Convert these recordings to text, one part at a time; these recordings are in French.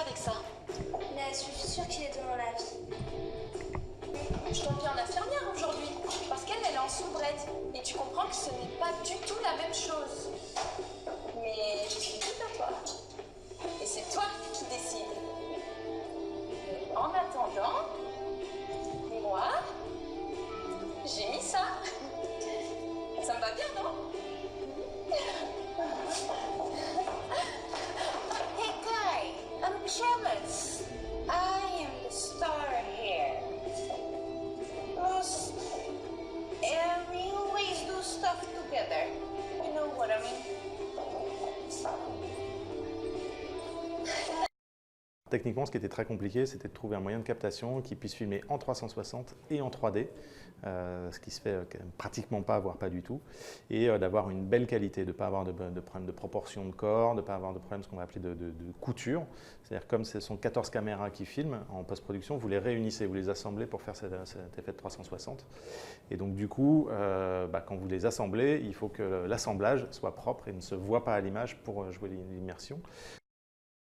avec ça? Mais je suis sûre qu'il est dans mon avis. Je t'en en infirmière aujourd'hui, parce qu'elle est en soubrette. Et tu comprends que ce n'est pas du tout la même chose. Mais je suis toute à toi. Et c'est toi qui décides. Mais en attendant, moi, j'ai mis ça. Ça me va bien, non? Hey Kai, I'm jealous. I am the star here. Plus, we always do stuff together. You know what I mean? Techniquement, ce qui était très compliqué, c'était de trouver un moyen de captation qui puisse filmer en 360 et en 3D, ce qui se fait pratiquement pas, voire pas du tout, et d'avoir une belle qualité, de ne pas avoir de problème de proportion de corps, de ne pas avoir de problème ce qu'on va appeler de couture. C'est-à-dire comme ce sont 14 caméras qui filment, en post-production, vous les réunissez, vous les assemblez pour faire cet effet de 360. Et donc du coup, quand vous les assemblez, il faut que l'assemblage soit propre et ne se voit pas à l'image pour jouer l'immersion.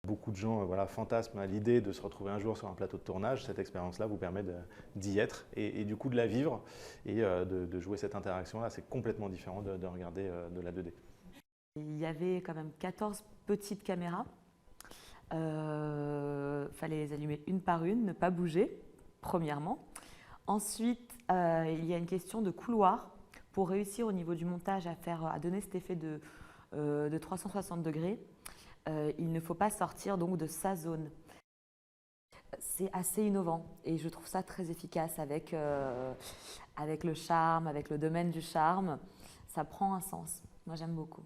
Beaucoup de gens fantasment à l'idée de se retrouver un jour sur un plateau de tournage. Cette expérience-là vous permet d'y être et du coup de la vivre et de jouer cette interaction-là. C'est complètement différent de regarder de la 2D. Il y avait quand même 14 petites caméras. Fallait les allumer une par une, ne pas bouger, premièrement. Ensuite, il y a une question de couloir. Pour réussir au niveau du montage à donner cet effet de 360 degrés, il ne faut pas sortir donc de sa zone. C'est assez innovant et je trouve ça très efficace avec le charme, avec le domaine du charme. Ça prend un sens. Moi, j'aime beaucoup.